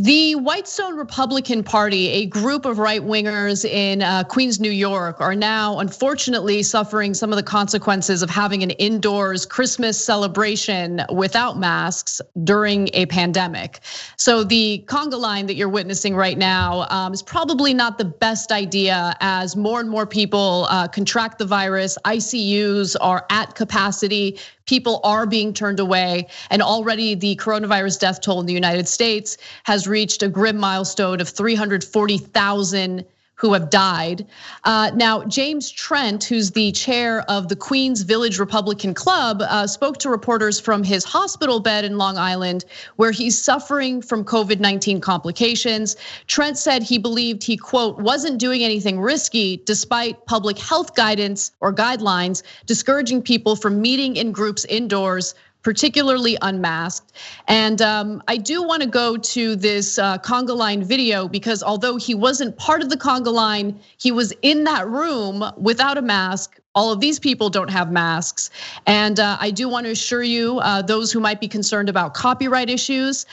The Whitestone Republican Party, a group of right-wingers in Queens, New York, are now unfortunately suffering some of the consequences of having an indoors Christmas celebration without masks during a pandemic. So the conga line that you're witnessing right now is probably not the best idea as more and more people contract the virus. ICUs are at capacity. People are being turned away, and already the coronavirus death toll in the United States has reached a grim milestone of 340,000 who have died. Now, James Trent, who's the chair of the Queens Village Republican Club, spoke to reporters from his hospital bed in Long Island, where he's suffering from COVID-19 complications. Trent said he believed he, quote, wasn't doing anything risky despite public health guidance or guidelines discouraging people from meeting in groups indoors, particularly unmasked. And I do want to go to this conga line video because although he wasn't part of the conga line, he was in that room without a mask. All of these people don't have masks. And I do want to assure you, those who might be concerned about copyright issues,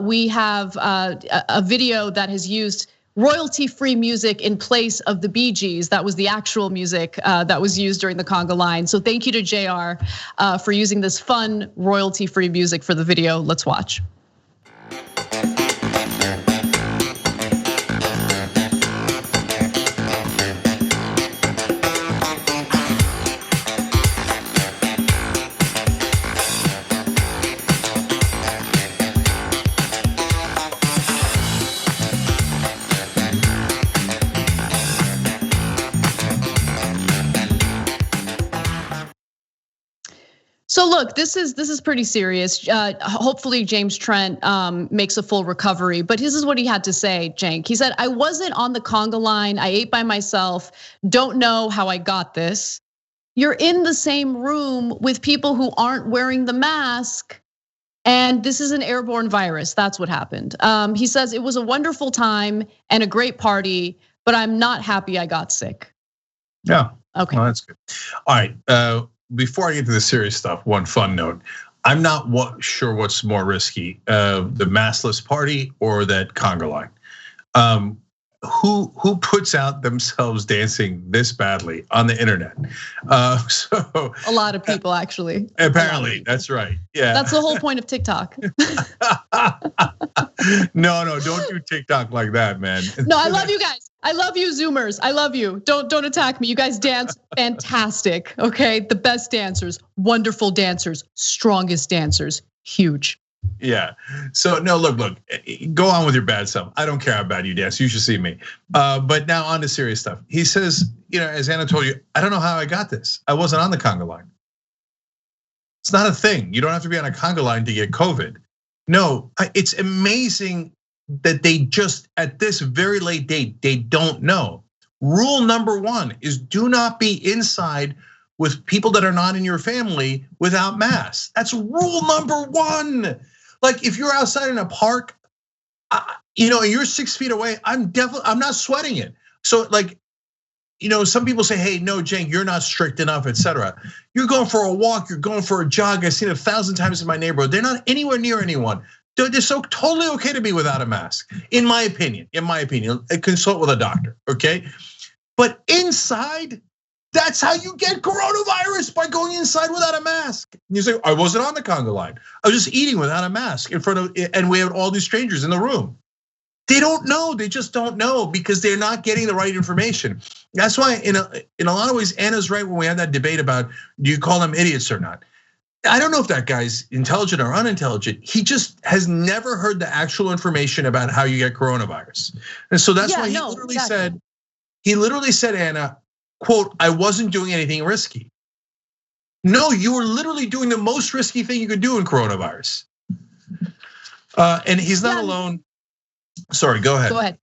we have a video that has used royalty-free music in place of the Bee Gees. That was the actual music that was used during the conga line. So thank you to JR for using this fun royalty-free music for the video. Let's watch. So look, this is pretty serious. Hopefully James Trent makes a full recovery, but this is what he had to say, Cenk. He said, I wasn't on the conga line, I ate by myself, don't know how I got this. You're in the same room with people who aren't wearing the mask, and this is an airborne virus, that's what happened. He says, it was a wonderful time and a great party, but I'm not happy I got sick. Yeah, okay, well, that's good. All right, before I get to the serious stuff, one fun note. I'm not sure what's more risky, the maskless party or that conga line. Who puts out themselves dancing this badly on the internet? So a lot of people actually. Apparently, that's right. Yeah, that's the whole point of TikTok. No, don't do TikTok like that, man. No, I love you guys. I love you, Zoomers. I love you. Don't attack me. You guys dance fantastic. Okay, the best dancers, wonderful dancers, strongest dancers, huge. Yeah. So no, look, go on with your bad stuff. I don't care how bad you dance. You should see me. But now on to serious stuff. He says, as Anna told you, I don't know how I got this. I wasn't on the conga line. It's not a thing. You don't have to be on a conga line to get COVID. No, it's amazing that they just at this very late date, they don't know. Rule number one is do not be inside with people that are not in your family without masks. That's rule number one. Like if you're outside in a park, and you're 6 feet away, I'm not sweating it. So like, some people say, hey, no, Cenk, you're not strict enough, etc. You're going for a walk, you're going for a jog. I've seen it 1,000 times in my neighborhood. They're not anywhere near anyone. They're so totally okay to be without a mask, in my opinion. Consult with a doctor, okay? But inside, that's how you get coronavirus, by going inside without a mask. And you say, I wasn't on the conga line. I was just eating without a mask in front of, and we had all these strangers in the room. They don't know, they just don't know because they're not getting the right information. That's why in a lot of ways, Anna's right when we had that debate about, do you call them idiots or not? I don't know if that guy's intelligent or unintelligent. He just has never heard the actual information about how you get coronavirus. And so that's why he literally said, Anna, quote, I wasn't doing anything risky. No, you were literally doing the most risky thing you could do in coronavirus. And he's not alone. Sorry, go ahead. Go ahead.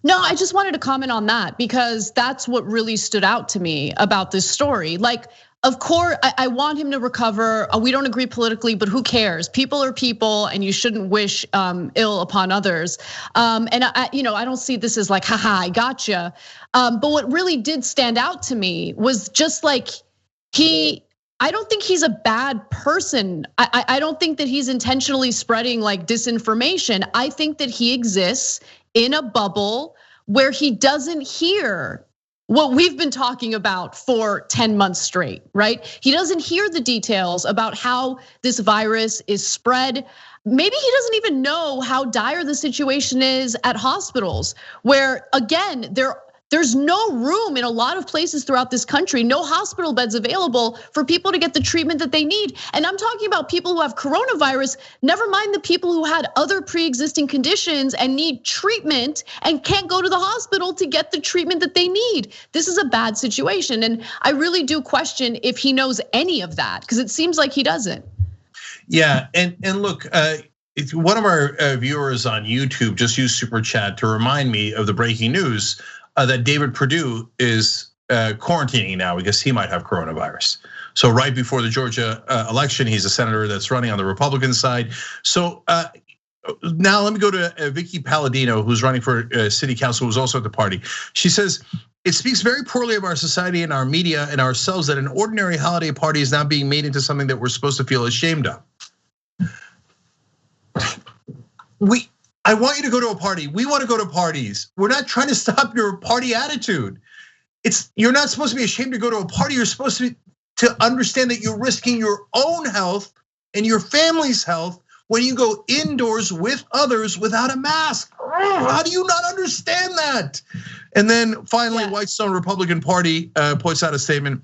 No, I just wanted to comment on that because that's what really stood out to me about this story. Like, of course, I want him to recover. We don't agree politically, but who cares? People are people, and you shouldn't wish ill upon others. And I don't see this as like, haha, I gotcha. But what really did stand out to me was just like I don't think he's a bad person. I don't think that he's intentionally spreading like disinformation. I think that he exists in a bubble where he doesn't hear what we've been talking about for 10 months straight, right? He doesn't hear the details about how this virus is spread. Maybe he doesn't even know how dire the situation is at hospitals, where again, there's no room in a lot of places throughout this country, no hospital beds available for people to get the treatment that they need. And I'm talking about people who have coronavirus, never mind the people who had other pre-existing conditions and need treatment and can't go to the hospital to get the treatment that they need. This is a bad situation. And I really do question if he knows any of that, because it seems like he doesn't. Yeah, and look, one of our viewers on YouTube just used Super Chat to remind me of the breaking news that David Perdue is quarantining now because he might have coronavirus. So right before the Georgia election, he's a senator that's running on the Republican side. So now let me go to Vicky Palladino, who's running for city council, who's also at the party. She says, it speaks very poorly of our society and our media and ourselves that an ordinary holiday party is now being made into something that we're supposed to feel ashamed of. I want you to go to a party. We want to go to parties. We're not trying to stop your party attitude. You're not supposed to be ashamed to go to a party. You're supposed to understand that you're risking your own health and your family's health when you go indoors with others without a mask. How do you not understand that? And then finally, Whitestone Republican Party puts out a statement.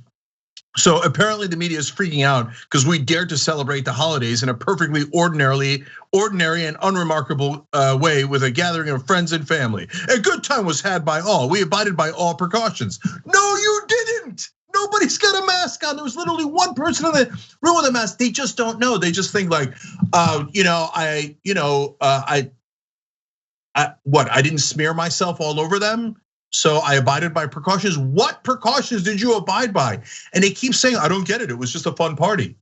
So apparently the media is freaking out because we dared to celebrate the holidays in a perfectly ordinary and unremarkable way with a gathering of friends and family. A good time was had by all. We abided by all precautions. No, you didn't. Nobody's got a mask on. There was literally one person in the room with a mask. They just don't know. They just think like, I didn't smear myself all over them. So I abided by precautions. What precautions did you abide by? And they keep saying, I don't get it. It was just a fun party.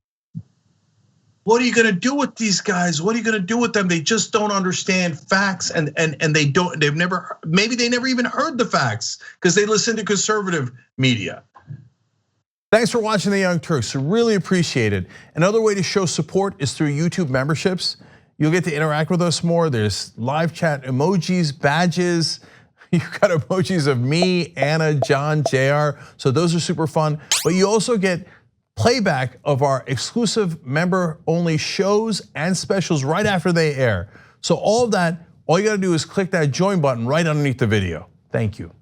What are you gonna do with these guys? What are you gonna do with them? They just don't understand facts and they've never, maybe they never even heard the facts because they listen to conservative media. Thanks for watching The Young Turks, really appreciate it. Another way to show support is through YouTube memberships. You'll get to interact with us more. There's live chat emojis, badges. You've got emojis of me, Anna, John, JR. So those are super fun. But you also get playback of our exclusive member-only shows and specials right after they air. So all of that, all you gotta do is click that join button right underneath the video. Thank you.